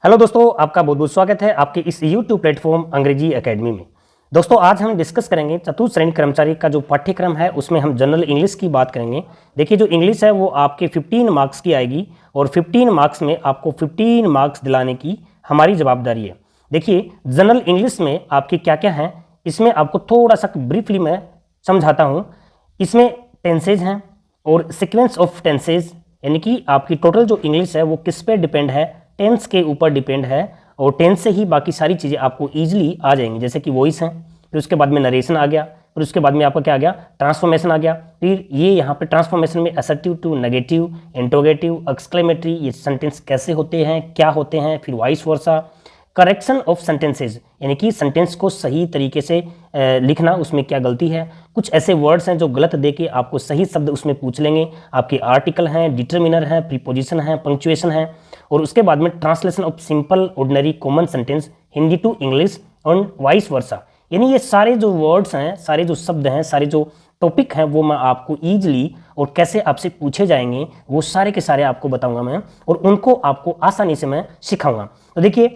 Hello दोस्तों, आपका बहुत बहुत स्वागत है आपके इस YouTube प्लेटफॉर्म अंग्रेजी एकेडमी में। दोस्तों, आज हम डिस्कस करेंगे चतुर्थ श्रेणी कर्मचारी का जो पाठ्यक्रम है उसमें हम जनरल इंग्लिश की बात करेंगे। देखिए, जो इंग्लिश है वो आपके 15 मार्क्स की आएगी और 15 मार्क्स में आपको 15 मार्क्स दिलाने की हमारी जवाबदारी है। देखिए, जनरल इंग्लिश में आपके क्या क्या हैं इसमें आपको थोड़ा सा ब्रीफली मैं समझाता हूँ। इसमें टेंसेज हैं और सीक्वेंस ऑफ टेंसेज, यानी कि आपकी टोटल जो इंग्लिश है वो किस पे डिपेंड है, टेंस के ऊपर डिपेंड है और टेंस से ही बाकी सारी चीज़ें आपको ईजिली आ जाएंगी। जैसे कि वॉइस है, फिर उसके बाद में नरेशन आ गया, फिर उसके बाद में आपका क्या आ गया, ट्रांसफॉर्मेशन आ गया। फिर ये यहाँ पे ट्रांसफॉर्मेशन में assertive to negative, interrogative, exclamatory, ये सेंटेंस कैसे होते हैं, क्या होते हैं, फिर vice versa, correction of sentences, यानी कि सेंटेंस को सही तरीके से लिखना, उसमें क्या गलती है। कुछ ऐसे वर्ड्स हैं जो गलत देके आपको सही शब्द उसमें पूछ लेंगे। आपके आर्टिकल हैं, डिटर्मिनर हैं, प्रीपोजिशन हैं, पंक्चुएशन है। और उसके बाद में translation of simple ordinary common sentence Hindi to English और वाइस वर्सा, यानी ये सारे जो वर्ड्स हैं, सारे जो शब्द हैं, सारे जो टॉपिक हैं वो मैं आपको ईजिली और कैसे आपसे पूछे जाएंगे वो सारे के सारे आपको बताऊंगा मैं, और उनको आपको आसानी से मैं सिखाऊंगा। तो देखिए,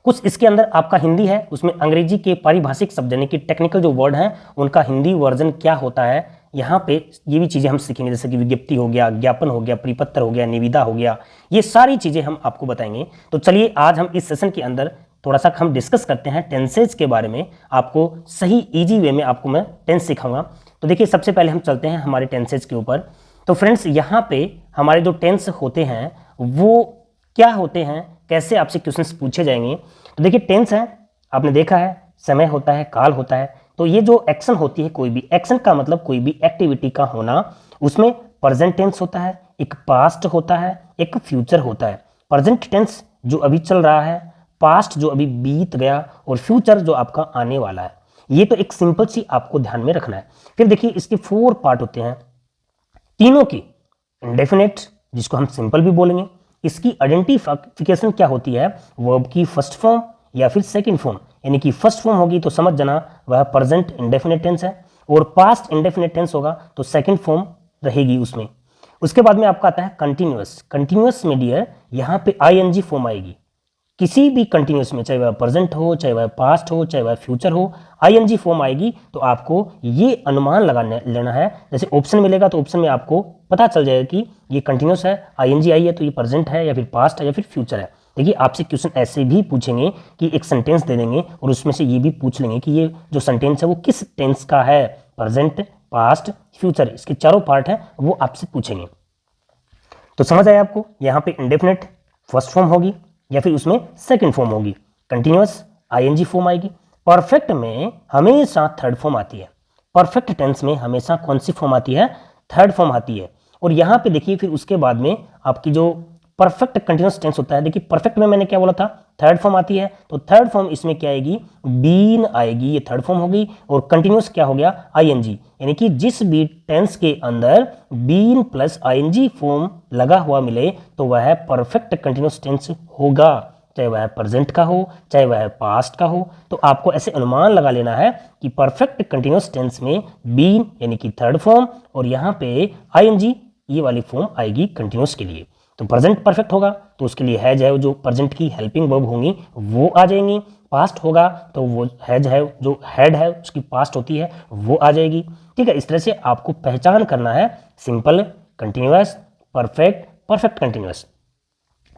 कुछ इसके अंदर आपका हिंदी है, उसमें अंग्रेजी के पारिभाषिक शब्द यानी कि टेक्निकल जो वर्ड हैं उनका हिंदी वर्जन क्या होता है, यहाँ पे ये भी चीज़ें हम सीखेंगे। जैसे कि विज्ञप्ति हो गया, ज्ञापन हो गया, परिपत्र हो गया, निविदा हो गया, ये सारी चीज़ें हम आपको बताएंगे। तो चलिए, आज हम इस सेशन के अंदर थोड़ा सा हम डिस्कस करते हैं टेंसेज के बारे में। आपको सही ईजी वे में आपको मैं टेंस सिखाऊंगा। तो देखिए, सबसे पहले हम चलते हैं हमारे टेंसेज के ऊपर। तो फ्रेंड्स, यहाँ पे हमारे जो टेंस होते हैं वो क्या होते हैं, कैसे आपसे क्वेश्चंस पूछे जाएंगे। तो देखिए, टेंस है, आपने देखा है, समय होता है, काल होता है। तो ये जो एक्शन होती है, कोई भी एक्शन का मतलब कोई भी एक्टिविटी का होना, उसमें प्रेजेंट टेंस होता है, एक पास्ट होता है, एक फ्यूचर होता है। प्रेजेंट टेंस जो अभी चल रहा है, पास्ट जो अभी बीत गया, और फ्यूचर जो आपका आने वाला है। ये तो एक सिंपल सी आपको ध्यान में रखना है। फिर देखिए, इसके 4 पार्ट होते हैं, तीनों की। इंडेफिनेट, जिसको हम सिंपल भी बोलेंगे, इसकी आइडेंटिफिकेशन क्या होती है, वर्ब की फर्स्ट फॉर्म या फिर सेकंड फॉर्म, यानी कि फर्स्ट फॉर्म होगी तो समझ जाना वह प्रेजेंट इंडेफिनेट टेंस है, और पास्ट इंडेफिनेट टेंस होगा तो सेकंड फॉर्म रहेगी उसमें। उसके बाद में आपका आता है कंटिन्यूअस। कंटिन्यूअस में डियर यहाँ पे आईएनजी फॉर्म आएगी किसी भी कंटिन्यूअस में, चाहे वह प्रेजेंट हो, चाहे वह पास्ट हो, चाहे वह फ्यूचर हो, आईएनजी फॉर्म आएगी। तो आपको ये अनुमान लगा लेना है। जैसे ऑप्शन मिलेगा तो ऑप्शन में आपको पता चल जाएगा कि ये कंटिन्यूअस है, आईएनजी आई है तो ये प्रेजेंट है या फिर पास्ट है या फिर फ्यूचर है। देखिए, आपसे क्वेश्चन ऐसे भी पूछेंगे कि एक सेंटेंस दे देंगे और उसमें से ये भी पूछ लेंगे कि ये जो सेंटेंस है वो किस टेंस का है, प्रेजेंट, पास्ट, फ्यूचर, इसके चारों पार्ट हैं वो आपसे पूछेंगे। तो समझ आया आपको, यहाँ पे इंडेफिनेट फर्स्ट फॉर्म होगी या फिर उसमें सेकंड फॉर्म होगी, कंटिन्यूअस आईएनजी फॉर्म आएगी। परफेक्ट में हमेशा थर्ड फॉर्म आती है। परफेक्ट टेंस में हमेशा कौन सी फॉर्म आती है, थर्ड फॉर्म आती है। और यहाँ पे देखिए, फिर उसके बाद में आपकी जो परफेक्ट कंटिन्यूअस टेंस होता है, देखिए परफेक्ट में मैंने क्या बोला था, थर्ड फॉर्म आती है। तो थर्ड फॉर्म इसमें क्या आएगी, बीन आएगी, ये थर्ड फॉर्म होगी। और कंटिन्यूअस क्या हो गया, आईएनजी, यानी कि जिस भी टेंस के अंदर बीन प्लस आईएनजी फॉर्म लगा हुआ मिले तो वह परफेक्ट कंटिन्यूअस टेंस होगा, चाहे वह प्रेजेंट का हो, चाहे वह पास्ट का हो। तो आपको ऐसे अनुमान लगा लेना है कि परफेक्ट कंटिन्यूअस टेंस में बीन यानी कि थर्ड फॉर्म और यहाँ पे आईएनजी ये वाली फॉर्म आएगी कंटिन्यूअस के लिए। तो प्रेजेंट परफेक्ट होगा तो उसके लिए हैज है, जो प्रेजेंट की हेल्पिंग वर्ब होंगी वो आ जाएंगी। पास्ट होगा तो वो हैज है, जो हेड है उसकी पास्ट होती है वो आ जाएगी। ठीक है, इस तरह से आपको पहचान करना है simple, continuous, perfect, perfect continuous.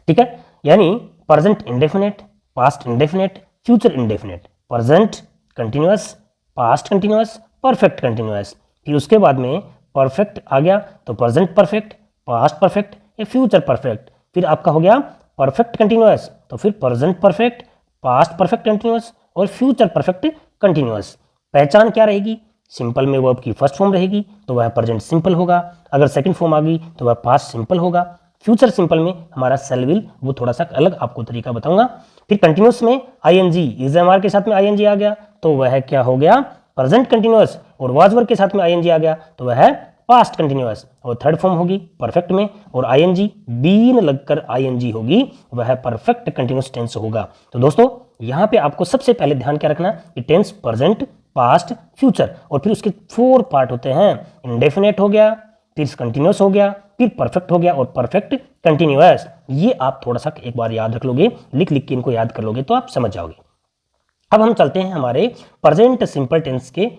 ठीक है, यानी present indefinite, past indefinite, future indefinite, present continuous, past continuous, perfect continuous. फिर उसके बाद में परफेक्ट आ गया तो present perfect, past perfect, future perfect. फिर आपका हो गया परफेक्ट कंटिन्यूअस, तो फिर present perfect, past perfect continuous और फ्यूचर परफेक्ट कंटिन्यूअस। पहचान क्या रहेगी, सिंपल में वर्ब की फर्स्ट फॉर्म रहेगी तो वह प्रेजेंट सिंपल होगा, अगर सेकंड फॉर्म आ गई तो वह पास्ट सिंपल होगा। फ्यूचर सिंपल में हमारा सेल विल, वो थोड़ा सा अलग आपको तरीका बताऊंगा। फिर कंटिन्यूअस में आईएनजी, इज एम आर के साथ में आईएनजी आ गया तो वह क्या हो गया, प्रेजेंट कंटिन्यूअस, और वाज वर्ब के साथ में आईएनजी आ गया तो वह है पास्ट कंटिन्यूअस। और थर्ड फॉर्म होगी परफेक्ट में, और आईएनजी बीन लगकर आईएनजी होगी, वह परफेक्ट कंटिन्यूअस टेंस होगा। तो दोस्तों, यहाँ पे आपको सबसे पहले ध्यान क्या रखना कि टेंस प्रेजेंट, पास्ट, फ्यूचर, और फिर उसके 4 पार्ट होते हैं। इंडेफिनेट हो गया, फिर कंटिन्यूस हो गया, फिर परफेक्ट हो गया और परफेक्ट कंटिन्यूअस। ये आप थोड़ा सा एक बार याद रख लोगे, लिख लिख के इनको याद कर लोगे तो आप समझ जाओगे। अब हम चलते हैं हमारे प्रेजेंट सिंपल टेंस के,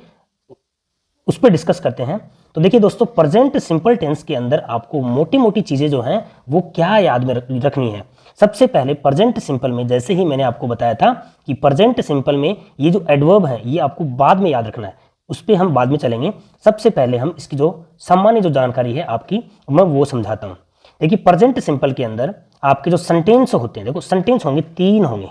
उस पर डिस्कस करते हैं। तो देखिए दोस्तों, प्रेजेंट सिंपल टेंस के अंदर आपको मोटी मोटी चीजें जो हैं वो क्या याद में रखनी है। सबसे पहले प्रेजेंट सिंपल में, जैसे ही मैंने आपको बताया था कि प्रेजेंट सिंपल में ये जो एडवर्ब है ये आपको बाद में याद रखना है, उस पर हम बाद में चलेंगे। सबसे पहले हम इसकी जो सामान्य जो जानकारी है आपकी, मैं वो समझाता हूँ। देखिए प्रेजेंट सिंपल के अंदर आपके जो सेंटेंस होते हैं, देखो सेंटेंस होंगे 3 होंगे।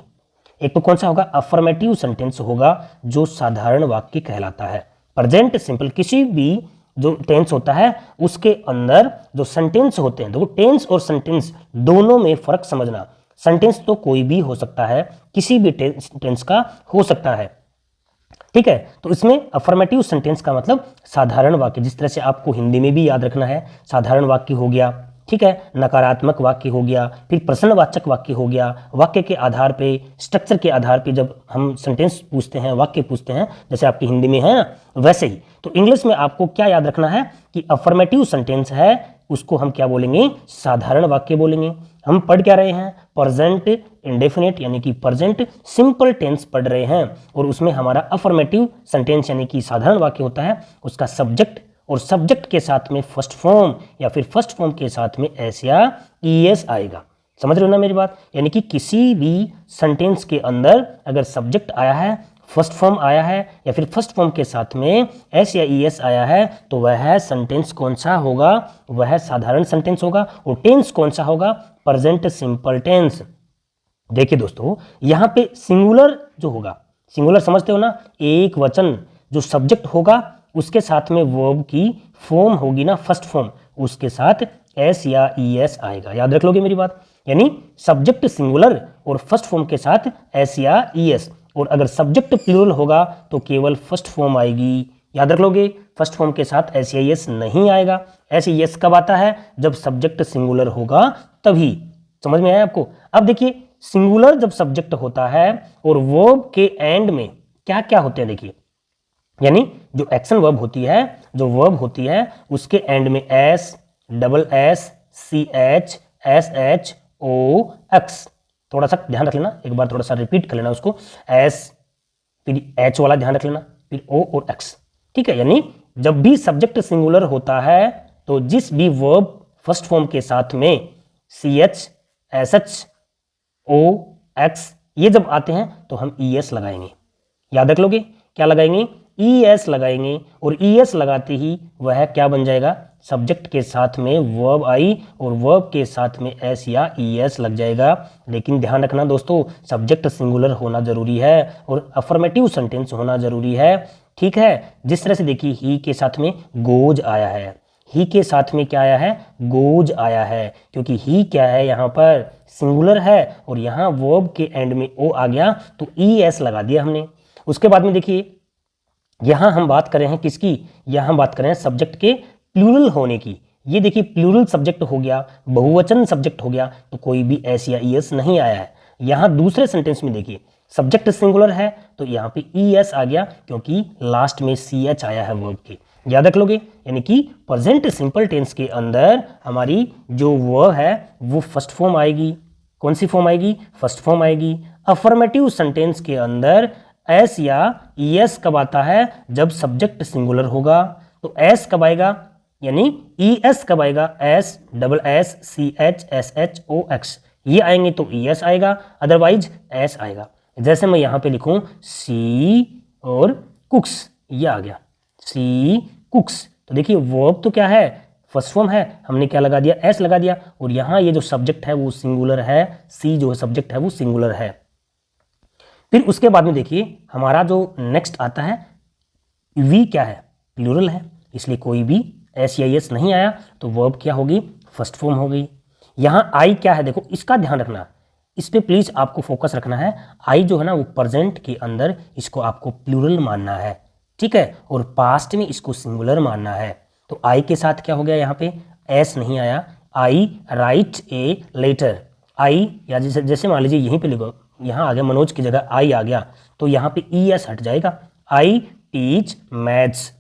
एक तो कौन सा होगा, अफर्मेटिव सेंटेंस होगा जो साधारण वाक्य कहलाता है। प्रेजेंट सिंपल किसी भी जो टेंस होता है उसके अंदर जो सेंटेंस होते हैं, देखो टेंस और सेंटेंस दोनों में फर्क समझना। सेंटेंस तो कोई भी हो सकता है, किसी भी टेंस का हो सकता है, ठीक है। तो इसमें अफर्मेटिव सेंटेंस का मतलब साधारण वाक्य, जिस तरह से आपको हिंदी में भी याद रखना है, साधारण वाक्य हो गया, ठीक है, नकारात्मक वाक्य हो गया, फिर प्रश्नवाचक वाक्य हो गया। वाक्य के आधार पे, स्ट्रक्चर के आधार पे जब हम सेंटेंस पूछते हैं, वाक्य पूछते हैं, जैसे आपकी हिंदी में है ना, वैसे ही तो इंग्लिश में आपको क्या याद रखना है कि अफर्मेटिव सेंटेंस है उसको हम क्या बोलेंगे, साधारण वाक्य बोलेंगे। हम पढ़ क्या रहे हैं, प्रेजेंट इंडेफिनिट यानी कि प्रेजेंट सिंपल टेंस पढ़ रहे हैं, और उसमें हमारा अफर्मेटिव सेंटेंस यानी कि साधारण वाक्य होता है, उसका सब्जेक्ट और सब्जेक्ट के साथ में फर्स्ट फॉर्म या फिर फर्स्ट फॉर्म के साथ में एस या ईएस आएगा। समझ रहे हो ना मेरी बात। यानी कि किसी भी सेंटेंस के अंदर अगर सब्जेक्ट आया है, फर्स्ट फॉर्म आया है या फिर फर्स्ट फॉर्म के साथ में एस या ईएस आया है, तो वह सेंटेंस कौन सा होगा, वह साधारण सेंटेंस होगा। और टेंस कौन सा होगा, प्रेजेंट सिंपल टेंस। देखिए दोस्तों, यहां पे सिंगुलर जो होगा, सिंगुलर समझते हो ना, एक वचन जो सब्जेक्ट होगा उसके साथ में वर्ब की फॉर्म होगी ना, फर्स्ट फॉर्म, उसके साथ एस या ईएस आएगा। याद रख लोगे मेरी बात। यानी सब्जेक्ट सिंगुलर और फर्स्ट फॉर्म के साथ एस या ईएस, और अगर सब्जेक्ट प्लूरल होगा तो केवल फर्स्ट फॉर्म आएगी। याद रख लोगे, फर्स्ट फॉर्म के साथ एस या ईएस नहीं आएगा। एस या ईएस कब आता है, जब सब्जेक्ट सिंगुलर होगा तभी। समझ में आया आपको। अब देखिए, सिंगुलर जब सब्जेक्ट होता है और वर्ब के एंड में क्या क्या होते हैं, देखिए, यानी जो एक्शन वर्ब होती है, जो वर्ब होती है उसके एंड में S, double S, C H, S H, O, X. थोड़ा सा ध्यान रख लेना, एक बार थोड़ा सा रिपीट कर लेना उसको, एस, फिर एच वाला ध्यान रख लेना, फिर ओ और एक्स, ठीक है। यानी जब भी सब्जेक्ट सिंगुलर होता है तो जिस भी वर्ब फर्स्ट फॉर्म के साथ में सी H, S H, O, X ये जब आते हैं तो हम ई एस लगाएंगे। याद रख लोगे, क्या लगाएंगे, ई एस लगाएंगे, और ई एस लगाते ही वह क्या बन जाएगा, सब्जेक्ट के साथ में वर्ब आई और वर्ब के साथ में एस या ई एस लग जाएगा। लेकिन ध्यान रखना दोस्तों, सब्जेक्ट सिंगुलर होना जरूरी है और अफर्मेटिव सेंटेंस होना जरूरी है, ठीक है। जिस तरह से देखिए, ही के साथ में गोज आया है, ही के साथ में क्या आया है, गोज आया है, क्योंकि ही क्या है, यहाँ पर सिंगुलर है और यहाँ वर्ब के एंड में ओ आ गया तो ई एस लगा दिया हमने। उसके बाद में देखिए, यहां हम बात कर रहे हैं किसकी, यहां हम बात कर रहे हैं सब्जेक्ट के प्लूरल होने की। ये देखिए, प्लूरल सब्जेक्ट हो गया, बहुवचन सब्जेक्ट हो गया, तो कोई भी एस या ई एस नहीं आया है। यहां दूसरे सेंटेंस में देखिए, सब्जेक्ट सिंगुलर है तो यहां पे ई एस आ गया, क्योंकि लास्ट में सी एच आया है वर्ब के। याद रख लोगे, यानी कि प्रेजेंट सिंपल टेंस के अंदर हमारी जो वर्ब है वो फर्स्ट फॉर्म आएगी। कौन सी फॉर्म आएगी, फर्स्ट फॉर्म आएगी। अफर्मेटिव सेंटेंस के अंदर एस या ई एस कब आता है, जब सब्जेक्ट सिंगुलर होगा। तो एस कब आएगा, यानी ई एस कब आएगा, S, double S, C H, S H, O, X ये आएंगे तो ई एस आएगा, अदरवाइज एस आएगा। जैसे मैं यहां पे लिखूं सी और कुक्स, ये आ गया सी कुक्स, तो देखिए वर्ब तो क्या है, फर्स्ट फॉर्म है, हमने क्या लगा दिया, एस लगा दिया, और यहां ये जो सब्जेक्ट है वो सिंगुलर है, सी जो सब्जेक्ट है वो सिंगुलर है। फिर उसके बाद में देखिए, हमारा जो नेक्स्ट आता है वी क्या है, प्लूरल है, इसलिए कोई भी एस या एस नहीं आया, तो वर्ब क्या होगी, फर्स्ट फॉर्म हो गई। यहां आई क्या है, देखो इसका ध्यान रखना, इस पे प्लीज आपको फोकस रखना है। आई जो है ना वो प्रेजेंट के अंदर इसको आपको प्लूरल मानना है, ठीक है, और पास्ट में इसको सिंगुलर मानना है। तो आई के साथ क्या हो गया, यहाँ पे एस नहीं आया, आई राइट ए लेटर, आई या जैसे मान लीजिए यहीं पे लिखो, यहाँ आ गया मनोज की जगह आई आ गया, तो यहाँ पे ई एस हट जाएगा। I teach maths,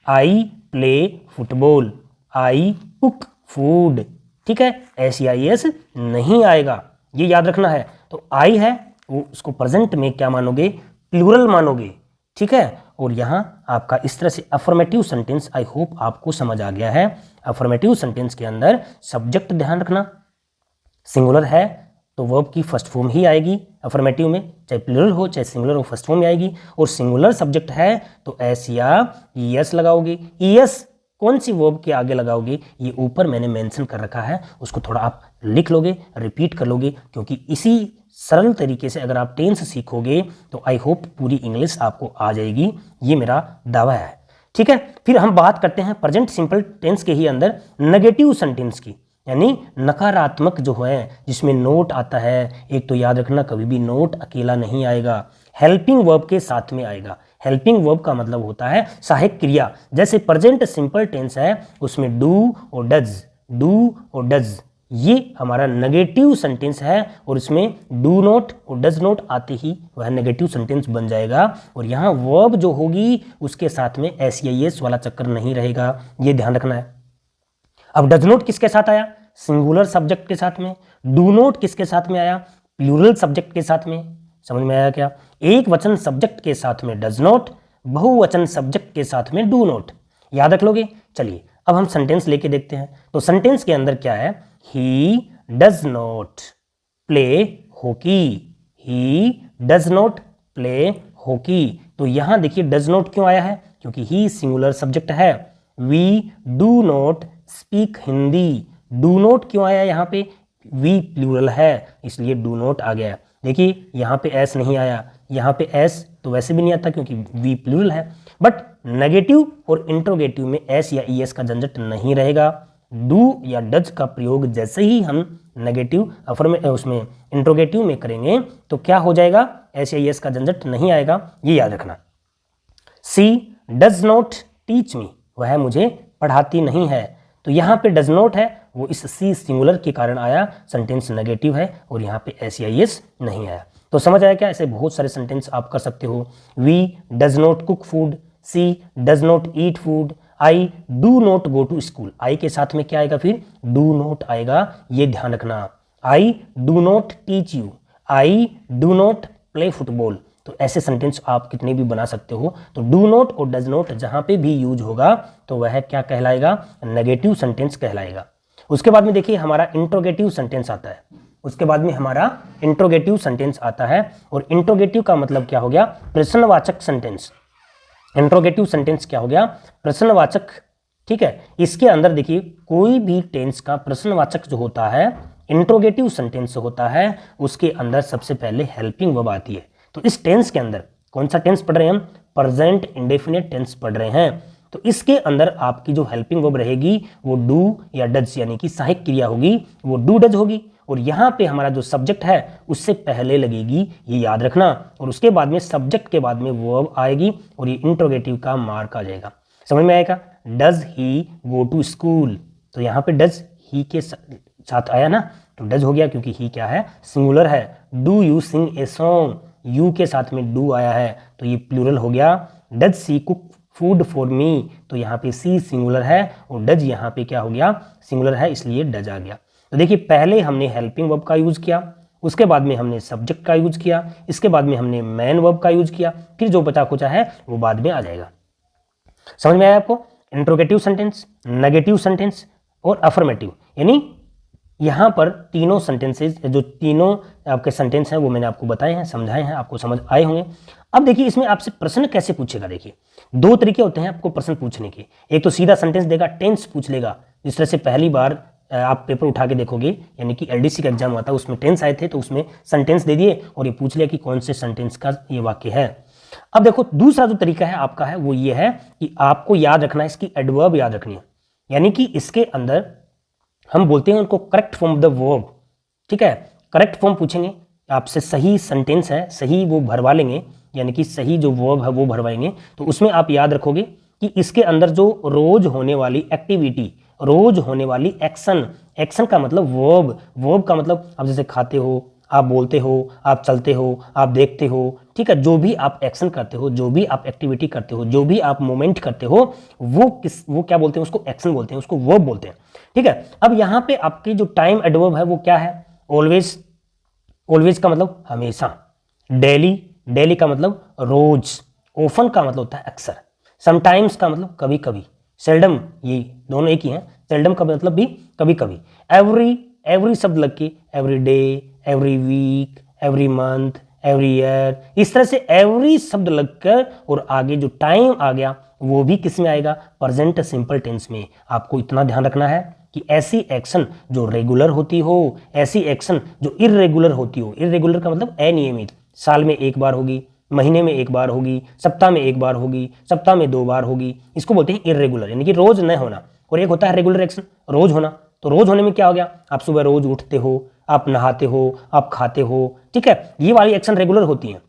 I play football, I cook food, ठीक है, SEIS नहीं आएगा, ये याद रखना है। तो आई है वो उसको प्रेजेंट में क्या मानोगे, प्लूरल मानोगे, ठीक है। और यहाँ आपका इस तरह से अफर्मेटिव सेंटेंस, आई होप आपको समझ आ गया है। अफर्मेटिव सेंटेंस के अंदर सब्जेक्ट ध्यान रखना, सिंगुलर है तो वर्ब की फर्स्ट फॉर्म ही आएगी अफर्मेटिव में, चाहे प्लूरल हो चाहे सिंगुलर हो, फर्स्ट फॉर्म में आएगी। और सिंगुलर सब्जेक्ट है तो एस या ES लगाओगे। ES कौन सी वर्ब के आगे लगाओगे, ये ऊपर मैंने मेंशन कर रखा है, उसको थोड़ा आप लिख लोगे, रिपीट कर लोगे, क्योंकि इसी सरल तरीके से अगर आप टेंस सीखोगे तो आई होप पूरी इंग्लिश आपको आ जाएगी, ये मेरा दावा है, ठीक है। फिर हम बात करते हैं प्रेजेंट सिंपल टेंस के ही अंदर नेगेटिव सेंटेंस की, यानी नकारात्मक जो है जिसमें नोट आता है। एक तो याद रखना कभी भी नोट अकेला नहीं आएगा, हेल्पिंग वर्ब के साथ में आएगा। हेल्पिंग वर्ब का मतलब होता है सहायक क्रिया, जैसे प्रेजेंट सिंपल टेंस है उसमें डू और डज, ये हमारा नेगेटिव सेंटेंस है और इसमें डू नॉट और डज नॉट आते ही वह नेगेटिव सेंटेंस बन जाएगा। और यहाँ वर्ब जो होगी उसके साथ में SEIS वाला चक्कर नहीं रहेगा, ये ध्यान रखना है। अब डज नॉट किसके साथ आया, सिंगुलर सब्जेक्ट के साथ में। डू नॉट किसके साथ में आया, प्लूरल सब्जेक्ट के साथ में। समझ में आया क्या, एक वचन सब्जेक्ट के साथ में डज नॉट, बहुवचन सब्जेक्ट के साथ में डू नॉट, याद रख लोगे। चलिए अब हम सेंटेंस लेके देखते हैं। तो सेंटेंस के अंदर क्या है, he does not play hockey, he does not play hockey. तो यहां देखिए डज नॉट क्यों आया है, क्योंकि ही सिंगुलर सब्जेक्ट है। We do not speak Hindi, do not क्यों आया यहाँ पे, वी प्लूरल है इसलिए डू नॉट आ गया। देखिए यहाँ पे एस नहीं आया, यहाँ पे एस तो वैसे भी नहीं आता क्योंकि वी प्लूरल है। बट नेगेटिव और इंट्रोगेटिव में एस या ES का झंझट नहीं रहेगा। डू या डज का प्रयोग जैसे ही हम नेगेटिव उसमें इंट्रोगेटिव में करेंगे तो क्या हो जाएगा, एस या ES का झंझट नहीं आएगा, ये याद रखना। सी डज नॉट टीच मी, वह मुझे पढ़ाती नहीं है। तो यहाँ पे डज नॉट है वो इस सी सिंगुलर के कारण आया, सेंटेंस नेगेटिव है और यहाँ पे SEIS नहीं आया। तो समझ आया क्या, ऐसे बहुत सारे सेंटेंस आप कर सकते हो। We does not cook food, she does not eat food, I do not go to school. I के साथ में क्या आएगा, फिर डू नॉट आएगा, ये ध्यान रखना। आई do not teach you, I do not play football. तो ऐसे सेंटेंस आप कितने भी बना सकते हो। तो डू नॉट और डज नॉट जहां पे भी यूज होगा तो वह क्या कहलाएगा, नेगेटिव सेंटेंस कहलाएगा। उसके बाद में देखिए हमारा इंट्रोगेटिव सेंटेंस आता है, उसके बाद में हमारा इंट्रोगेटिव सेंटेंस आता है। और इंट्रोगेटिव का मतलब क्या हो गया, प्रश्नवाचक सेंटेंस। इंट्रोगेटिव सेंटेंस क्या हो गया, प्रश्नवाचक, ठीक है। इसके अंदर देखिए कोई भी टेंस का प्रश्नवाचक जो होता है, इंट्रोगेटिव सेंटेंस होता है, उसके अंदर सबसे पहले हेल्पिंग वर्ब आती है। तो इस टेंस के अंदर कौन सा टेंस पढ़ रहे हैं हम, प्रेजेंट इंडेफिनिट टेंस पढ़ रहे हैं। तो इसके अंदर आपकी जो हेल्पिंग वर्ब रहेगी वो डू या डज यानी कि सहायक क्रिया होगी, वो डू डज होगी। और यहाँ पे हमारा जो सब्जेक्ट है उससे पहले लगेगी, ये याद रखना। और उसके बाद में सब्जेक्ट के बाद में वर्ब आएगी और ये इंट्रोगेटिव का मार्क आ जाएगा। समझ में आएगा, does he go to school, तो यहाँ पे डज ही के साथ आया ना, तो डज हो गया क्योंकि ही क्या है, सिंगुलर है। Do you sing a song, you के साथ में डू आया है तो ये प्लूरल हो गया। Does she cook food for me, तो यहाँ पे सी सिंगुलर है और डज यहाँ पे क्या हो गया, सिंगुलर है इसलिए डज आ गया। तो देखिए पहले हमने हेल्पिंग वर्ब का यूज किया, उसके बाद में हमने सब्जेक्ट का यूज किया, इसके बाद में हमने मेन वर्ब का यूज किया, फिर जो बचा कुचा है वो बाद में आ जाएगा। समझ में आया आपको, इंट्रोगेटिव सेंटेंस, नेगेटिव सेंटेंस और अफर्मेटिव। यानी यहाँ पर तीनों सेंटेंसेज, जो तीनों आपके सेंटेंस हैं वो मैंने आपको बताए हैं, समझाए हैं, आपको समझ आए होंगे। अब देखिए इसमें आपसे प्रश्न कैसे पूछेगा। देखिए दो तरीके होते हैं आपको प्रश्न पूछने के, एक तो सीधा सेंटेंस देगा, टेंस पूछ लेगा। जिस तरह से पहली बार आप पेपर उठा के देखोगे, यानी कि LDC का एग्जाम हुआ था उसमें टेंस आए थे, तो उसमें सेंटेंस दे दिए और ये पूछ लिया कि कौन से सेंटेंस का ये वाक्य है। अब देखो दूसरा जो तरीका है आपका है वो ये है कि आपको याद रखना है, इसकी एडवर्ब याद रखनी है। यानी कि इसके अंदर हम बोलते हैं उनको correct form of the verb, ठीक है। करेक्ट फॉर्म पूछेंगे आपसे, सही सेंटेंस है सही वो भरवा लेंगे, यानी कि सही जो वर्ब है वो भरवाएंगे। तो उसमें आप याद रखोगे कि इसके अंदर जो रोज होने वाली एक्टिविटी, रोज होने वाली एक्शन, एक्शन का मतलब वर्ब, वर्ब का मतलब आप जैसे खाते हो, आप बोलते हो, आप चलते हो, आप देखते हो, ठीक है, जो भी आप एक्शन करते हो, जो भी आप एक्टिविटी करते हो, जो भी आप मूवमेंट करते हो, वो क्या बोलते हैं, उसको एक्शन बोलते हैं, उसको वर्ब बोलते हैं, ठीक है। अब यहां पे आपकी जो टाइम एडवर्ब है वो क्या है, ऑलवेज। ऑलवेज का मतलब हमेशा, डेली, डेली का मतलब रोज, ओफन का मतलब होता है अक्सर, समटाइम्स का मतलब कभी कभी, सेल्डम, ये दोनों एक ही हैं, सेल्डम का मतलब भी कभी कभी, एवरी, एवरी शब्द लग के every day, every week, every month, every year, इस तरह से एवरी शब्द लगकर और आगे जो टाइम आ गया वो भी किस में आएगा, प्रेजेंट सिंपल टेंस में। आपको इतना ध्यान रखना है कि ऐसी एक्शन जो रेगुलर होती हो, ऐसी एक्शन जो इर्रेगुलर होती हो, इर्रेगुलर का मतलब अनियमित, साल में एक बार होगी, महीने में एक बार होगी, सप्ताह में एक बार होगी, सप्ताह में 2 बार होगी, इसको बोलते हैं इर्रेगुलर, यानी कि रोज न होना। और एक होता है रेगुलर एक्शन, रोज होना। तो रोज होने में क्या हो गया, आप सुबह रोज उठते हो, आप नहाते हो, आप खाते हो, ठीक है, ये वाली एक्शन रेगुलर होती है।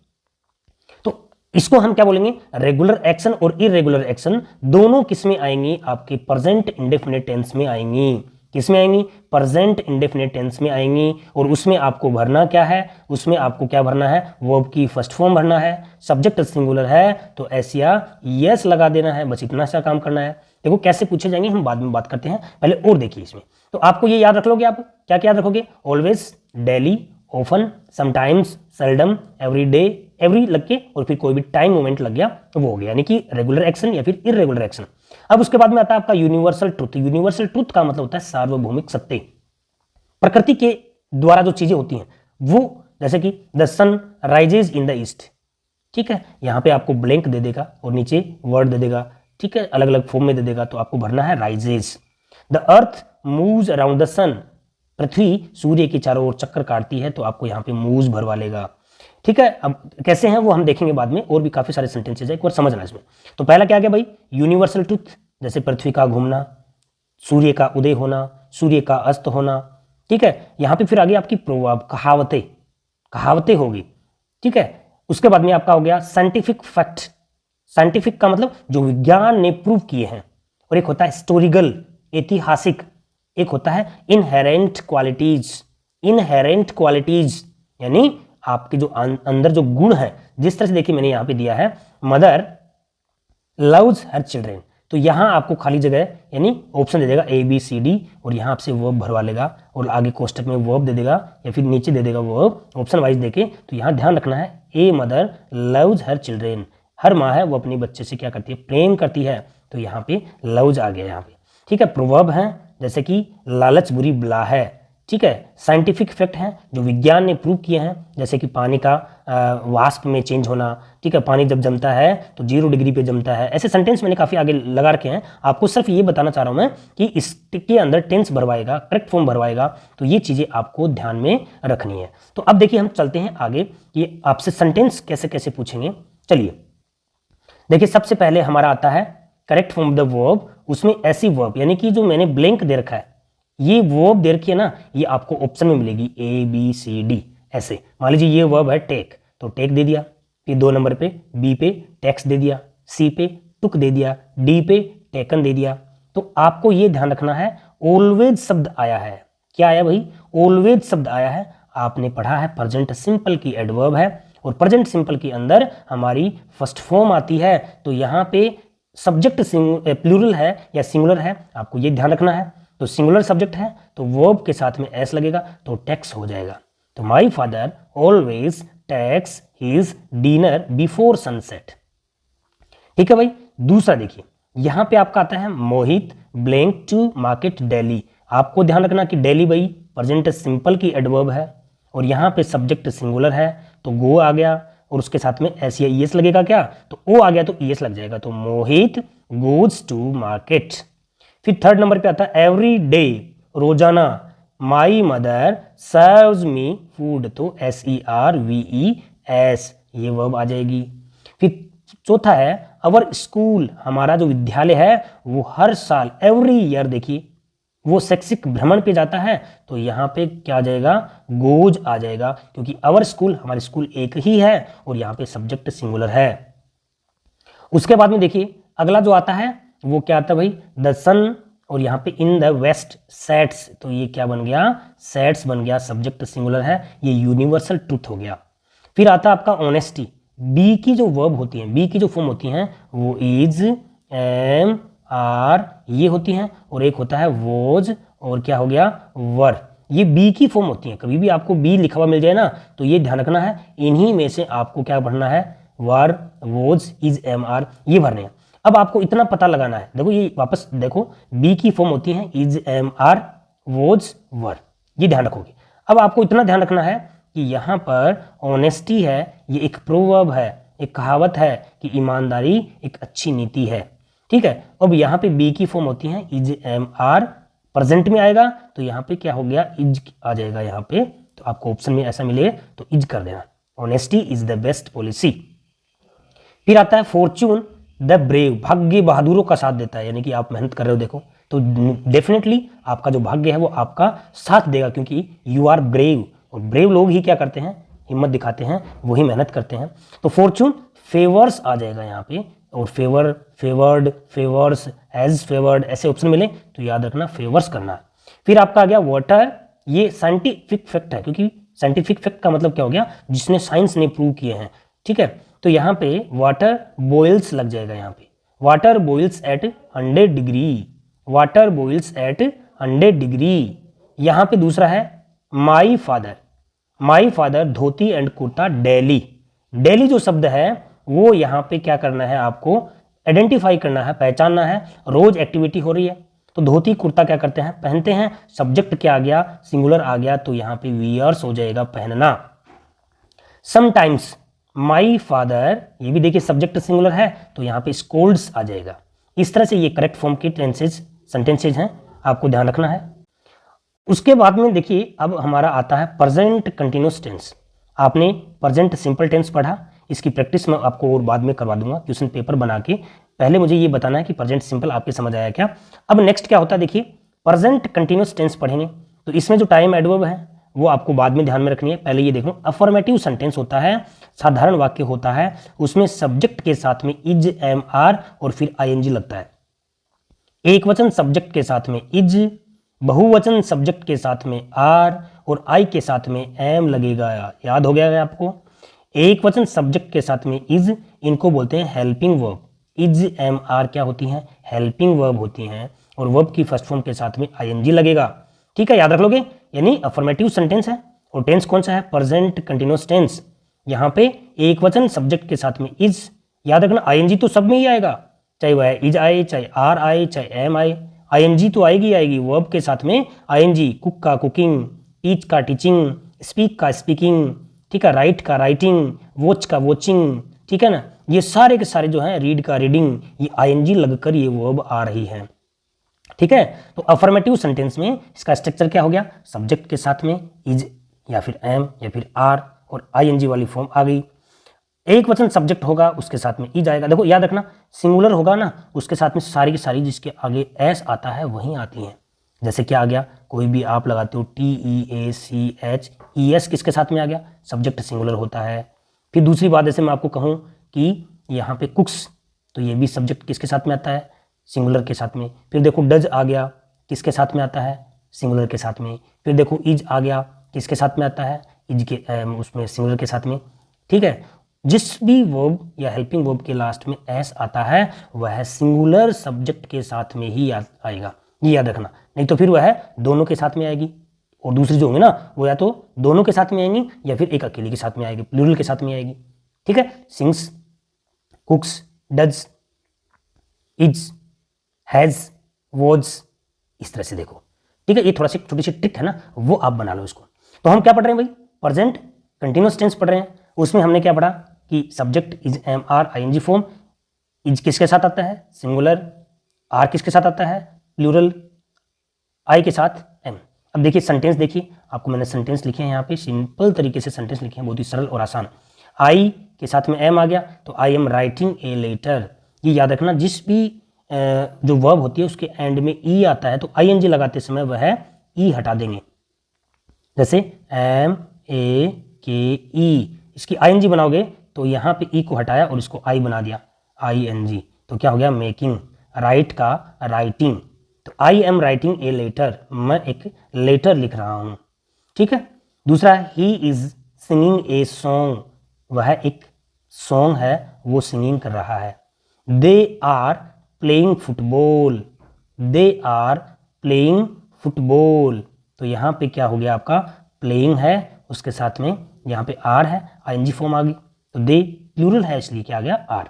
तो इसको हम क्या बोलेंगे, रेगुलर एक्शन और इरेगुलर एक्शन दोनों किस में आएंगी, आपके प्रेजेंट इंडेफिनिट टेंस में आएंगी। किस में आएंगी, प्रेजेंट इंडेफिनिट टेंस में आएंगी। और उसमें आपको भरना क्या है, उसमें आपको क्या भरना है, वर्ब की फर्स्ट फॉर्म भरना है, सब्जेक्ट सिंगुलर है तो एस या यस लगा देना है, बस इतना सा काम करना है। देखो कैसे पूछे जाएंगे हम बाद में बात करते हैं, पहले और देखिए इसमें। तो आपको ये याद रख लोगे, आप क्या क्या याद रखोगे, always, daily, often, sometimes, seldom, every day, every लग के और फिर कोई भी टाइम मोमेंट लग गया तो वो हो गया, यानी कि रेगुलर एक्शन या फिर इरेगुलर एक्शन। अब उसके बाद में आता है आपका यूनिवर्सल ट्रुथ। यूनिवर्सल ट्रुथ का मतलब होता है सार्वभौमिक सत्य, प्रकृति के द्वारा जो चीजें होती हैं वो, जैसे कि the sun rises in the east, ठीक है, यहां पे आपको ब्लैंक दे देगा और नीचे वर्ड दे देगा, ठीक है, अलग अलग फॉर्म में दे देगा, तो आपको भरना है rises. The earth moves around the sun, पृथ्वी सूर्य के चारों ओर चक्कर काटती है, तो आपको यहाँ पे मूव्स भरवा लेगा, ठीक है। अब कैसे हैं वो हम देखेंगे बाद में, और भी काफी सारे सेंटेंसेस है, एक बार समझना इसमें। तो पहला क्या गया भाई, यूनिवर्सल ट्रुथ, जैसे पृथ्वी का घूमना, सूर्य का उदय होना, सूर्य का अस्त होना, ठीक है। यहां पे फिर आगे आपकी प्रोवर्ब, कहावतें, कहावतें होगी, ठीक है। उसके बाद में आपका हो गया साइंटिफिक फैक्ट, साइंटिफिक का मतलब जो विज्ञान ने प्रूव किए हैं, और एक होता है हिस्टोरिकल, ऐतिहासिक, एक होता है इनहेरेंट क्वालिटीज, इनहेरेंट क्वालिटीज यानी आपके जो अंदर जो गुण है, जिस तरह से देखिए मैंने यहां पे दिया है, मदर लव्स हर चिल्ड्रेन, तो यहां आपको खाली जगह यानी ऑप्शन दे देगा ए बी सी डी, और यहां आपसे वर्ब भरवा लेगा और आगे कोष्टक में वर्ब दे देगा या फिर नीचे दे देगा वर्ब ऑप्शन वाइज देके। तो यहां ध्यान रखना है, a mother loves her children, हर माँ है वो अपने बच्चे से क्या करती है, प्रेम करती है, तो यहाँ पे लव्स आ गया यहाँ पे, ठीक है। प्रोवर्ब है जैसे कि लालच बुरी बला है, ठीक है। साइंटिफिक फैक्ट है जो विज्ञान ने प्रूव किए हैं, जैसे कि पानी का वाष्प में चेंज होना, ठीक है, पानी जब जमता है तो 0 डिग्री पे जमता है। ऐसे सेंटेंस मैंने काफी आगे लगा रखे हैं, आपको सिर्फ ये बताना चाह रहा हूं मैं कि इसके अंदर टेंस भरवाएगा, करेक्ट फॉर्म भरवाएगा, तो ये चीजें आपको ध्यान में रखनी है। तो अब देखिए हम चलते हैं आगे कि आपसे सेंटेंस कैसे कैसे पूछेंगे। चलिए देखिए, सबसे पहले हमारा आता है करेक्ट फॉर्म द वर्ब, उसमें ऐसी वर्ब यानी कि जो मैंने ब्लैंक दे रखा है, ये वर्ब दे रखी है ना, ये आपको ऑप्शन में मिलेगी ए बी सी डी ऐसे। मान लीजिए ये वर्ब है टेक, तो टेक दे दिया, फिर 2 नंबर पे बी पे टेक्स दे दिया, सी पे टुक दे दिया, डी पे टेकन दे दिया। तो आपको ये ध्यान रखना है ऑलवेज शब्द आया है, क्या आया भाई, ऑलवेज शब्द आया है। आपने पढ़ा है प्रेजेंट सिंपल की एडवर्ब है, और प्रेजेंट सिंपल के अंदर हमारी फर्स्ट फॉर्म आती है, तो यहाँ पे सब्जेक्ट प्लूरल है या सिंगुलर है, आपको ये ध्यान रखना है। तो सिंगुलर सब्जेक्ट है तो वर्ब के साथ में एस लगेगा तो टेक्स हो जाएगा। तो my father always takes his dinner before sunset, ठीक है भाई। दूसरा देखिए, यहां पे आपका आता है मोहित ब्लैंक टू मार्केट डेली। आपको ध्यान रखना कि डेली भाई प्रेजेंट सिंपल की एडवर्ब है, और यहां पे सब्जेक्ट सिंगुलर है तो गो आ गया, और उसके साथ में एस या ईएस लगेगा, क्या तो ओ आ गया तो ईएस लग जाएगा, तो मोहित गोज टू मार्केट। फिर थर्ड नंबर पे आता है एवरी डे, रोजाना, my mother serves me food, तो SERVES ये वर्ब आ जाएगी। फिर चौथा है अवर स्कूल, हमारा जो विद्यालय है वो हर साल एवरी ईयर देखिए वो शैक्षिक भ्रमण पे जाता है, तो यहाँ पे क्या आ जाएगा, गोज आ जाएगा, क्योंकि अवर स्कूल हमारे स्कूल एक ही है और यहाँ पे सब्जेक्ट सिंगुलर है। उसके बाद में देखिए अगला जो आता है वो क्या आता है भाई, द सन और यहाँ पे इन द वेस्ट सेट्स, तो ये क्या बन गया, सेट्स बन गया, सब्जेक्ट सिंगुलर है, ये यूनिवर्सल ट्रुथ हो गया। फिर आता है आपका ऑनेस्टी। बी की जो वर्ब होती हैं, बी की जो फॉर्म होती हैं वो इज, एम, आर ये होती हैं, और एक होता है वोज, और क्या हो गया, वर। ये बी की फॉर्म होती हैं। कभी भी आपको बी लिखा हुआ मिल जाए ना तो ये ध्यान रखना है, इन्हीं में से आपको क्या भरना है, वर, वोज, इज, एम, आर ये भरने हैं। अब आपको इतना पता लगाना है, देखो ये वापस देखो, बी की फॉर्म होती है इज, एम, आर, वोज, वर, ये ध्यान रखोगे। अब आपको इतना ध्यान रखना है कि यहाँ पर ऑनेस्टी है, ये एक प्रोवर्ब है, एक कहावत है कि ईमानदारी एक अच्छी नीति है, ठीक है। अब यहाँ पे बी की फॉर्म होती है इज, एम, आर, प्रेजेंट में आएगा तो यहाँ पे क्या हो गया, इज आ जाएगा यहाँ पे, तो आपको ऑप्शन में ऐसा मिले तो इज कर देना। Honesty is the best policy. फिर आता है फॉर्च्यून द ब्रेव, भाग्य बहादुरों का साथ देता है, यानी कि आप मेहनत कर रहे हो देखो तो डेफिनेटली आपका जो भाग्य है वो आपका साथ देगा, क्योंकि यू आर ब्रेव, और ब्रेव लोग ही क्या करते हैं, हिम्मत दिखाते हैं, वही मेहनत करते हैं। तो फॉर्च्यून फेवर्स आ जाएगा यहाँ पे, और favour, favoured, favours, as favoured ऐसे ऑप्शन मिले तो याद रखना फेवर्स करना है। फिर आपका आ गया वाटर, ये साइंटिफिक फैक्ट है, क्योंकि साइंटिफिक फैक्ट का मतलब क्या हो गया, जिसने साइंस ने प्रूव किए हैं, ठीक है। तो यहाँ पे वाटर बॉइल्स लग जाएगा, यहाँ पे water boils at 100 degree, water boils at 100 degree. यहाँ पे दूसरा है my father, my father dhoti and kurta daily, daily जो शब्द है वो यहाँ पे क्या करना है, आपको आइडेंटिफाई करना है, पहचानना है। रोज एक्टिविटी हो रही है तो धोती कुर्ता क्या करते हैं, पहनते हैं, सब्जेक्ट क्या आ गया, सिंगुलर आ गया, तो यहाँ पे वियर्स हो जाएगा, पहनना। समटाइम्स माई फादर, ये भी देखिए सब्जेक्ट सिंगुलर है तो यहाँ पे स्कोल्ड्स आ जाएगा। इस तरह से ये करेक्ट फॉर्म की टेंसेज सेंटेंसेज हैं, आपको ध्यान रखना है। उसके बाद में देखिए अब हमारा आता है प्रेजेंट कंटिन्यूअस टेंस। आपने प्रेजेंट सिंपल टेंस पढ़ा, इसकी प्रैक्टिस मैं आपको और बाद में करवा दूंगा क्वेश्चन पेपर बना के। पहले मुझे ये बताना है कि प्रेजेंट सिंपल आपके समझ आया क्या। अब नेक्स्ट क्या होता है, देखिए प्रेजेंट कंटिन्यूअस टेंस पढ़ेंगे तो इसमें जो टाइम एडवर्ब है वो आपको बाद में ध्यान में रखनी है। पहले ये देख लो, अफर्मेटिव सेंटेंस होता है, साधारण वाक्य होता है, उसमें सब्जेक्ट के साथ में इज, एम, आर और फिर आईएनजी लगता है। एक वचन सब्जेक्ट के साथ में इज, बहुवचन सब्जेक्ट के साथ में आर और आई के साथ में एम लगेगा, याद हो गया है आपको। एक वचन सब्जेक्ट के साथ में इज, इनको बोलते हैं helping verb. Is, am, are क्या होती हैं, हेल्पिंग वर्ब होती हैं, और वर्ब की फर्स्ट फॉर्म के साथ में आईएनजी लगेगा, ठीक है, याद रख लोगे। यानी अफर्मेटिव सेंटेंस है, और टेंस कौन सा है, प्रेजेंट कंटिन्यूअस टेंस। यहाँ पे एक वचन सब्जेक्ट के साथ में इज, याद रखना आईएनजी तो सब में ही आएगा, चाहे वह इज आए, चाहे आर आए, चाहे एम आए, आईएनजी तो आएगी आएगी। वर्ब के साथ में आईएनजी, कुक का कुकिंग, टीच का टीचिंग, स्पीक का स्पीकिंग, ठीक है, राइट का राइटिंग, वॉच का वॉचिंग, ठीक है ना, ये सारे के सारे जो हैं, रीड का रीडिंग, ये आईएनजी लगकर ये वर्ब आ रही है, ठीक है। तो अफर्मेटिव सेंटेंस में इसका स्ट्रक्चर क्या हो गया, सब्जेक्ट के साथ में इज या फिर एम या फिर आर और आईएनजी वाली फॉर्म आ गई। एक वचन सब्जेक्ट होगा उसके साथ में इज आएगा। देखो याद रखना, सिंगुलर होगा ना उसके साथ में सारी की सारी जिसके आगे एस आता है वही आती हैं। जैसे क्या आ गया, कोई भी आप लगाते हो TEACH, किसके साथ में आ गया, सब्जेक्ट सिंगुलर होता है। फिर दूसरी बात, जैसे मैं आपको कहूँ कि यहाँ पे कुक्स, तो ये भी सब्जेक्ट किसके साथ में आता है, सिंगुलर के साथ में। फिर देखो डज आ गया, किसके साथ में आता है, सिंगुलर के साथ में। फिर देखो इज आ गया, किसके साथ में आता है, इज के उसमें सिंगुलर के साथ में, ठीक है। जिस भी वर्ब या हेल्पिंग वर्ब के लास्ट में एस आता है वह सिंगुलर सब्जेक्ट के साथ में ही आएगा, ये याद रखना, नहीं तो फिर वह दोनों के साथ में आएगी, और दूसरी जो होंगी ना वो या तो दोनों के साथ में आएंगी या फिर एक अकेले के साथ में आएगी, प्लूरल के साथ में आएगी, ठीक है। Sings, कुक्स, does, is, has, was, इस तरह से देखो, ठीक है। ये थोड़ा सी छोटी सी ट्रिक है ना, वो आप बना लो इसको। तो हम क्या पढ़ रहे हैं भाई, प्रेजेंट कंटिन्यूअस टेंस पढ़ रहे हैं। उसमें हमने क्या पढ़ा कि subject is, am, are, ING form, is किसके साथ आता है, सिंगुलर, आर किसके साथ आता है, प्लूरल, आई के साथ एम। अब देखिए सेंटेंस, देखिए आपको मैंने सेंटेंस लिखे हैं यहाँ पे, सिंपल तरीके से सेंटेंस लिखे हैं, बहुत ही सरल और आसान। आई के साथ में एम आ गया तो I am writing a letter, ये याद रखना, जिस भी जो वर्ब होती है उसके एंड में ई आता है तो आईएनजी लगाते समय वह ई हटा देंगे। जैसे एम ए के ई, इसकी आईएनजी बनाओगे तो यहाँ पे ई को हटाया और इसको आई बना दिया, आईएनजी, तो क्या हो गया, मेकिंग। राइट का राइटिंग, तो I am writing a letter, मैं एक लेटर लिख रहा हूं, ठीक है। दूसरा he is singing a song, वह एक सॉन्ग है, वो सिंगिंग कर रहा है। They are playing football, they are playing football, तो यहाँ पे क्या हो गया आपका, प्लेइंग है, उसके साथ में यहाँ पे आर है, आईएनजी फॉर्म आ गई, तो दे प्लूरल है इसलिए क्या आ गया, are.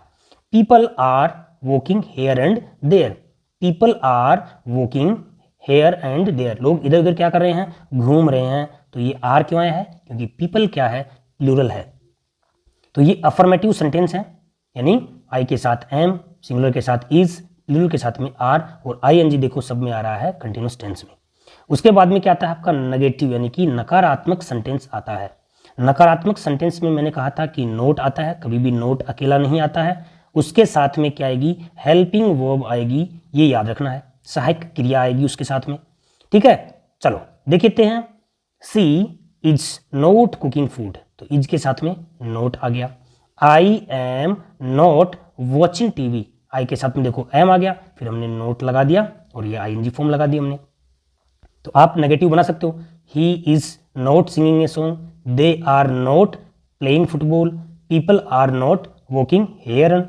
People are walking here and there, people are walking here and there, लोग इधर उधर क्या कर रहे हैं, घूम रहे हैं, तो ये आर क्यों आया है, क्योंकि पीपल क्या है, प्लूरल है। तो ये अफर्मेटिव सेंटेंस है, यानी आई के साथ एम, सिंगुलर के साथ इज, प्लूरल के साथ में आर, और आईएनजी देखो सब में आ रहा है कंटिन्यूअस टेंस में। उसके बाद में क्या आता है आपका नेगेटिव, यानी कि नकारात्मक सेंटेंस आता है। नकारात्मक सेंटेंस में मैंने कहा था कि नोट आता है, कभी भी नोट अकेला नहीं आता है, उसके साथ में क्या आएगी, हेल्पिंग वर्ब आएगी, ये याद रखना है, सहायक क्रिया आएगी उसके साथ में, ठीक है। चलो देखते हैं, she is not cooking food, तो इज के साथ में नोट आ गया। I am not watching TV, I के साथ में देखो एम आ गया, फिर हमने नोट लगा दिया और ये आईएनजी फॉर्म लगा दिया हमने। तो आप नेगेटिव बना सकते हो, he is not singing a song, they are not playing football, people are not walking here and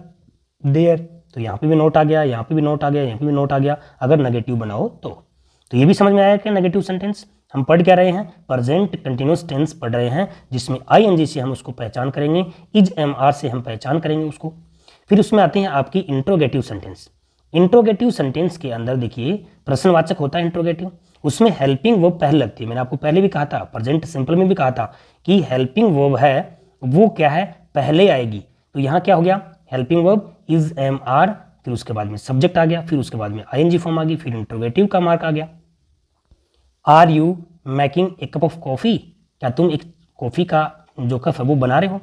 there, तो यहाँ पे भी नोट आ गया, यहाँ पे भी नोट आ गया, यहाँ पे भी नोट आ गया, अगर नेगेटिव बनाओ तो ये भी समझ में आया कि नेगेटिव सेंटेंस हम पढ़ क्या रहे हैं, प्रेजेंट कंटिन्यूअस टेंस पढ़ रहे हैं, जिसमें आईएनजी से हम उसको पहचान करेंगे, इज एम आर से हम पहचान करेंगे उसको। फिर उसमें आते हैं आपकी इंट्रोगेटिव सेंटेंस। इंट्रोगेटिव सेंटेंस के अंदर देखिए प्रश्नवाचक होता है इंट्रोगेटिव, उसमें हेल्पिंग वर्ब पहले लगती है। मैंने आपको पहले भी कहा था, प्रेजेंट सिंपल में भी कहा था कि हेल्पिंग वर्ब है वो क्या है, पहले आएगी। तो यहाँ क्या हो गया, helping verb is am are, फिर उसके बाद में सब्जेक्ट आ गया, फिर उसके बाद में आईएनजी फॉर्म आ गई, फिर इंट्रोगेटिव का मार्क आ गया। Are you making a cup of coffee, क्या तुम एक कॉफी का जो कप है वो बना रहे हो।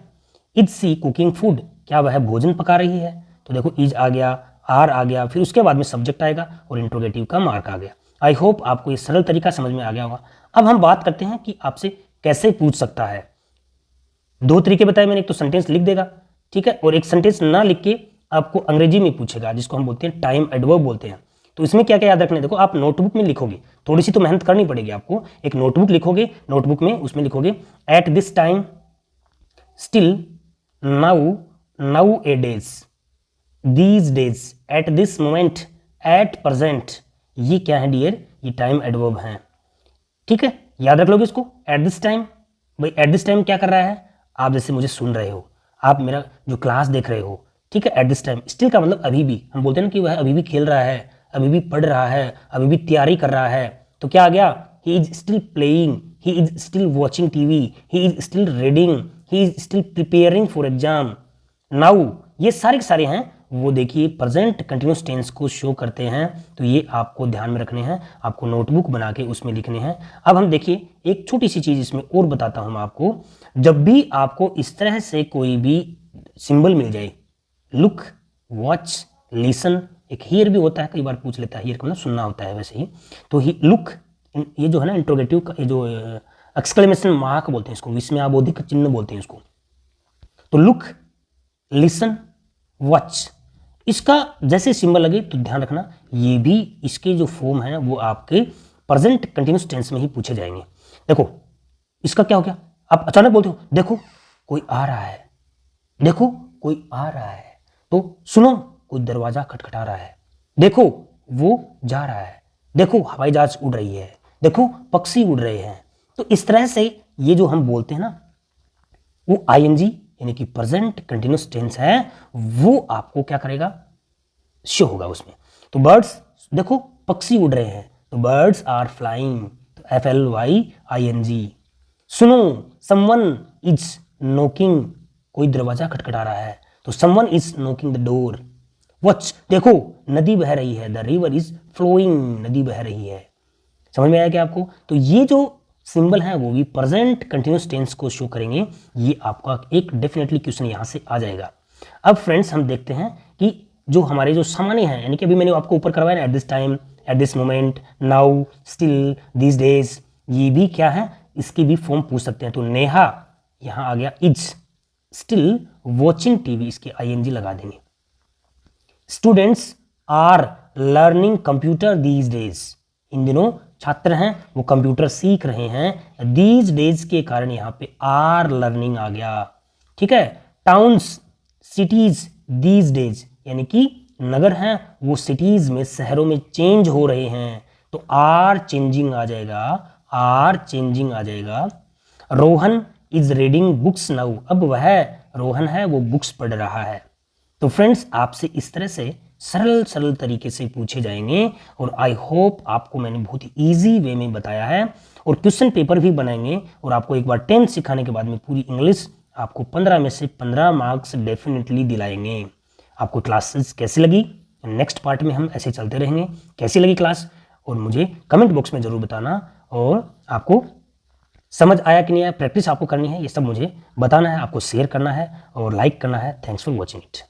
इज सी कुकिंग फूड, क्या वह भोजन पका रही है। तो देखो इज आ गया, आर आ गया, फिर उसके बाद में सब्जेक्ट आएगा और इंट्रोगेटिव का मार्क आ गया। आई होप आपको ये सरल तरीका समझ में आ गया होगा। अब हम बात करते हैं कि आपसे कैसे पूछ सकता है। दो तरीके बताए मैंने, एक तो सेंटेंस लिख देगा, ठीक है, और एक सेंटेंस ना लिख के आपको अंग्रेजी में पूछेगा, जिसको हम बोलते हैं टाइम एडवर्ब बोलते हैं। तो इसमें क्या क्या याद रखना है, देखो आप नोटबुक में लिखोगे, थोड़ी सी तो मेहनत करनी पड़ेगी आपको, एक नोटबुक लिखोगे, नोटबुक में उसमें लिखोगे at this time, still, now A days, these days, at this moment, at present, ये क्या है डियर, ये टाइम एडवर्ब है, ठीक है, याद रख लोगे इसको। एट दिस टाइम, भाई एट दिस टाइम क्या कर रहा है, आप जैसे मुझे सुन रहे हो, आप मेरा जो क्लास देख रहे हो, ठीक है। एट दिस टाइम, स्टिल का मतलब अभी भी, हम बोलते हैं ना कि वह अभी भी खेल रहा है, अभी भी पढ़ रहा है, अभी भी तैयारी कर रहा है, तो क्या आ गया, he is still playing, he is still watching TV, he is still reading, he is still preparing for exam. Now, ये सारे के सारे हैं वो देखिए प्रेजेंट कंटिन्यूअस टेंस को शो करते हैं, तो ये आपको ध्यान में रखने हैं, आपको नोटबुक बना के उसमें लिखने हैं। अब हम देखिए एक छोटी सी चीज इसमें और बताता हूं मैं आपको, जब भी आपको इस तरह से कोई भी सिंबल मिल जाए, लुक, वॉच, लिसन, एक हियर भी होता है, कई बार पूछ लेता है, हियर का मतलब सुनना होता है वैसे ही, तो ही लुक, ये जो है ना इंट्रोगेटिव का, ये जो एक्सक्लेमेशन मार्क बोलते हैं इसको, विस्मयाबोधिक चिन्ह बोलते हैं इसको। तो लुक, लिसन, वॉच, इसका जैसे सिंबल लगे तो ध्यान रखना, ये भी इसके जो फॉर्म है वो आपके प्रेजेंट कंटिन्यूअस टेंस में ही पूछे जाएंगे। देखो इसका क्या हो गया, आप अचानक बोलते हो देखो कोई आ रहा है, देखो कोई आ रहा है, तो सुनो कोई दरवाजा खटखटा रहा है, देखो वो जा रहा है, देखो हवाई जहाज उड़ रही है, देखो पक्षी उड़ रहे हैं। तो इस तरह से ये जो हम बोलते हैं ना, वो आईएनजी यानी कि प्रेजेंट कंटिन्यूअस टेंस है, वो आपको क्या करेगा, शो होगा उसमें। तो बर्ड्स, देखो पक्षी उड़ रहे हैं, तो बर्ड्स आर फ्लाइंग, तो FLYING। सुनो, समवन इज नॉकिंग, कोई दरवाजा खटखटा रहा है, तो someone is knocking the door. Watch, देखो नदी बह रही है, द रिवर इज फ्लोइंग, नदी बह रही है। समझ में आया क्या आपको। तो ये जो सिंबल है वो भी प्रेजेंट कंटिन्यूअस टेंस को शो करेंगे, ये आपका एक डेफिनेटली क्वेश्चन यहां से आ जाएगा। अब फ्रेंड्स हम देखते हैं कि जो हमारे जो सामान्य हैं, यानी कि अभी मैंने आपको ऊपर करवाया ना, at this time, at this moment, now, still, these days, ये भी क्या है, इसकी भी फॉर्म पूछ सकते हैं। तो नेहा यहां आ गया इज, स्टिल वॉचिंग टीवी, इसके ING लगा देंगे। Students are learning computer these days. इन दिनों छात्र हैं वो कंप्यूटर सीख रहे हैं। दीज डेज के कारण यहां पे आर लर्निंग आ गया। ठीक है। टाउन्स सिटीज दीज डेज, यानी कि नगर हैं वो सिटीज में, शहरों में चेंज हो रहे हैं, तो आर चेंजिंग आ जाएगा, आर चेंजिंग आ जाएगा। Rohan is reading books now, अब वह रोहन है वो बुक्स पढ़ रहा है। तो फ्रेंड्स आपसे इस तरह से सरल सरल तरीके से पूछे जाएंगे और आई होप आपको मैंने बहुत ही ईजी वे में बताया है। और क्वेश्चन पेपर भी बनाएंगे और आपको एक बार 10 सिखाने के बाद में पूरी इंग्लिश आपको 15 में से 15 मार्क्स डेफिनेटली दिलाएंगे। आपको क्लासेस कैसी लगी? नेक्स्ट पार्ट में हम ऐसे चलते रहेंगे। कैसी लगी क्लास और मुझे कमेंट बॉक्स में जरूर बताना। और आपको समझ आया कि नहीं आया, प्रैक्टिस आपको करनी है, ये सब मुझे बताना है, आपको शेयर करना है और लाइक करना है। Thanks for watching it.